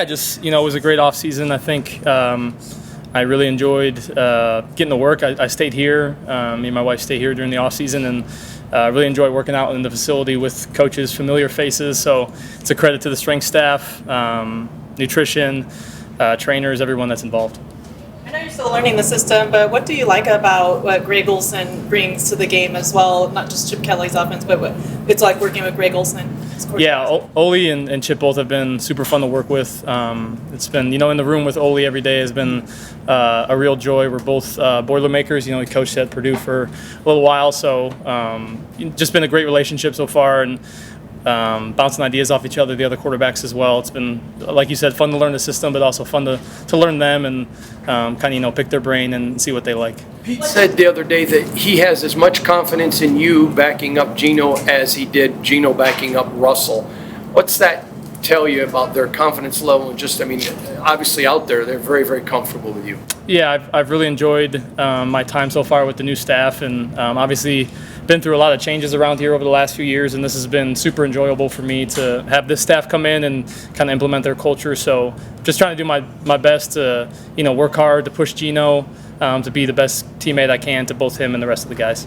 It was a great offseason. I think I really enjoyed getting to work. I stayed here. Me and my wife stayed here during the offseason, and really enjoyed working out in the facility with coaches, familiar faces. So it's a credit to the strength staff, nutrition, trainers, everyone that's involved. I know you're still learning the system, but what do you like about what Greg Olsen brings to the game as well? Not just Chip Kelly's offense, but what it's like working with Greg Olsen. Yeah, Ole and Chip both have been super fun to work with. It's been, in the room with Ole every day has been a real joy. We're both Boilermakers. He coached at Purdue for a little while, so just been a great relationship so far, and bouncing ideas off each other, the other quarterbacks as well. It's been, like you said, fun to learn the system, but also fun to learn them and kind of pick their brain and see what they like. Pete said the other day that he has as much confidence in you backing up Geno as he did Geno backing up Russell. What's that tell you about their confidence level? And just, obviously out there, they're very, very comfortable with you. Yeah, I've really enjoyed my time so far with the new staff, and obviously been through a lot of changes around here over the last few years, and this has been super enjoyable for me to have this staff come in and kind of implement their culture. So just trying to do my best to work hard to push Geno to be the best teammate I can to both him and the rest of the guys.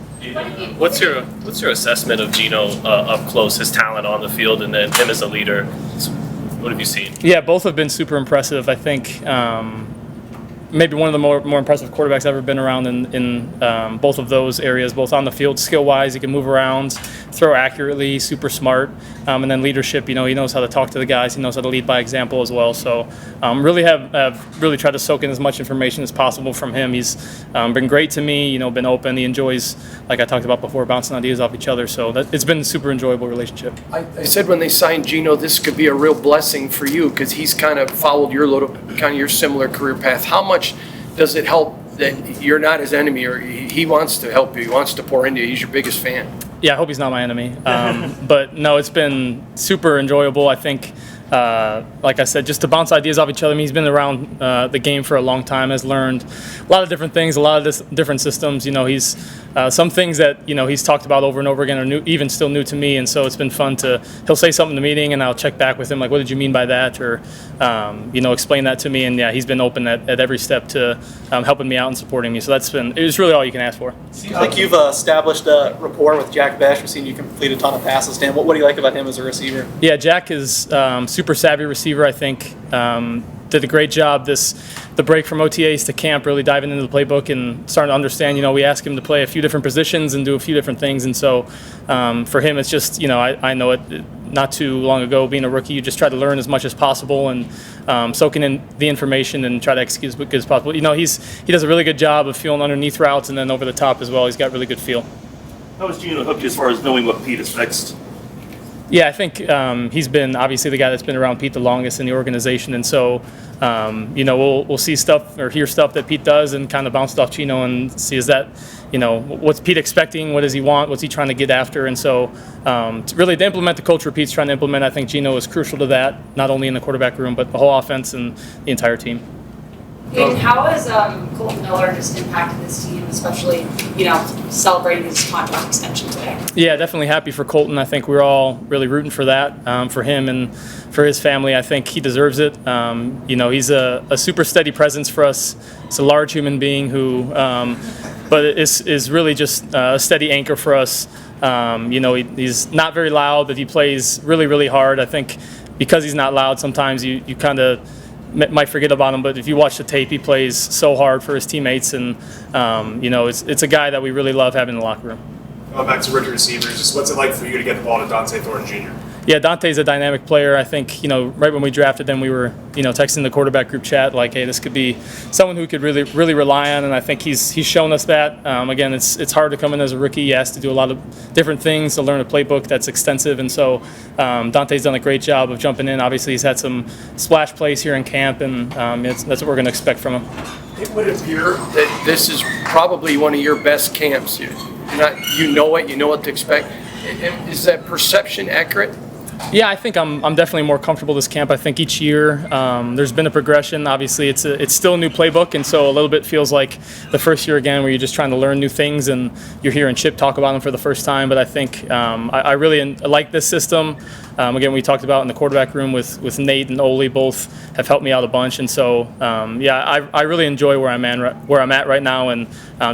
What's your assessment of Geno up close, his talent on the field, and then him as a leader? What have you seen? Yeah, both have been super impressive. I think maybe one of the more impressive quarterbacks I've ever been around in both of those areas, both on the field skill-wise. He can move around, throw accurately, super smart, and then leadership, he knows how to talk to the guys. He knows how to lead by example as well. So really have really tried to soak in as much information as possible from him. He's been great to me, been open. He enjoys, like I talked about before, bouncing ideas off each other. So it's been a super enjoyable relationship. I said when they signed Geno, this could be a real blessing for you because he's kind of followed your similar career path. How much does it help that you're not his enemy, or he wants to help you, he wants to pour into you, he's your biggest fan? Yeah, I hope he's not my enemy. But no, it's been super enjoyable. I think, like I said, just to bounce ideas off each other. He's been around the game for a long time, has learned a lot of different things, a lot of different systems. He's some things that he's talked about over and over again are even still new to me, and so it's been fun he'll say something in the meeting, and I'll check back with him like, what did you mean by that, or explain that to me. And yeah, he's been open at every step to helping me out and supporting me. So it was really all you can ask for. Seems like you've established a rapport with Jack Bash. We've seen you complete a ton of passes. Dan, what do you like about him as a receiver? Yeah, Jack is super savvy receiver, I think. Did a great job the break from OTAs to camp, really diving into the playbook and starting to understand. We ask him to play a few different positions and do a few different things, and so for him it's just I know it not too long ago being a rookie, you just try to learn as much as possible and soaking in the information and try to execute as good as possible. He does a really good job of feeling underneath routes and then over the top as well. He's got really good feel. How is Geno hooked as far as knowing what Pete is fixed? Yeah, I think he's been obviously the guy that's been around Pete the longest in the organization, and so we'll see stuff or hear stuff that Pete does and kind of bounce it off Geno and see is that what's Pete expecting, what does he want, what's he trying to get after, and so really to implement the culture Pete's trying to implement, I think Geno is crucial to that, not only in the quarterback room but the whole offense and the entire team. And how has Colton Miller just impacted this team, especially, celebrating his contract extension today? Yeah, definitely happy for Colton. I think we're all really rooting for that, for him and for his family. I think he deserves it. He's a super steady presence for us. He's a large human being who, but is really just a steady anchor for us. He's not very loud, but he plays really, really hard. I think because he's not loud, sometimes you kind of might forget about him, but if you watch the tape, he plays so hard for his teammates, and it's a guy that we really love having in the locker room. Going back to rookie receivers, just what's it like for you to get the ball to Dante Thornton Jr.? Yeah, Dante's a dynamic player. I think, right when we drafted him, we were, texting the quarterback group chat like, hey, this could be someone who could really, really rely on, and I think he's shown us that. Again, it's hard to come in as a rookie. He has to do a lot of different things to learn a playbook that's extensive, and so Dante's done a great job of jumping in. Obviously, he's had some splash plays here in camp, and that's what we're going to expect from him. It would appear that this is probably one of your best camps. You know what to expect. Is that perception accurate? Yeah, I think I'm definitely more comfortable this camp. I think each year there's been a progression. Obviously, it's still a new playbook, and so a little bit feels like the first year again where you're just trying to learn new things, and you're hearing Chip talk about them for the first time. But I think I really like this system. Again, we talked about in the quarterback room with Nate and Ole, both have helped me out a bunch, and so I really enjoy where I'm at right now, and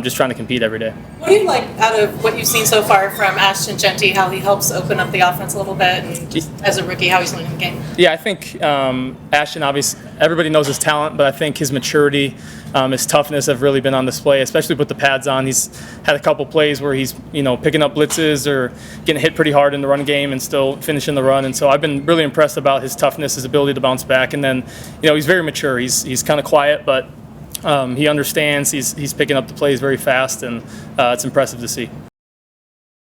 just trying to compete every day. What do you like out of what you've seen so far from Ashton Genty, how he helps open up the offense a little bit, and just as a rookie, how he's learning the game? Yeah, I think Ashton, obviously, everybody knows his talent, but I think his maturity, his toughness have really been on display, especially with the pads on. He's had a couple plays where he's picking up blitzes or getting hit pretty hard in the run game and still finishing the run. And so I've been really impressed about his toughness, his ability to bounce back. And then, he's very mature. He's kind of quiet, but he understands. He's picking up the plays very fast, and it's impressive to see.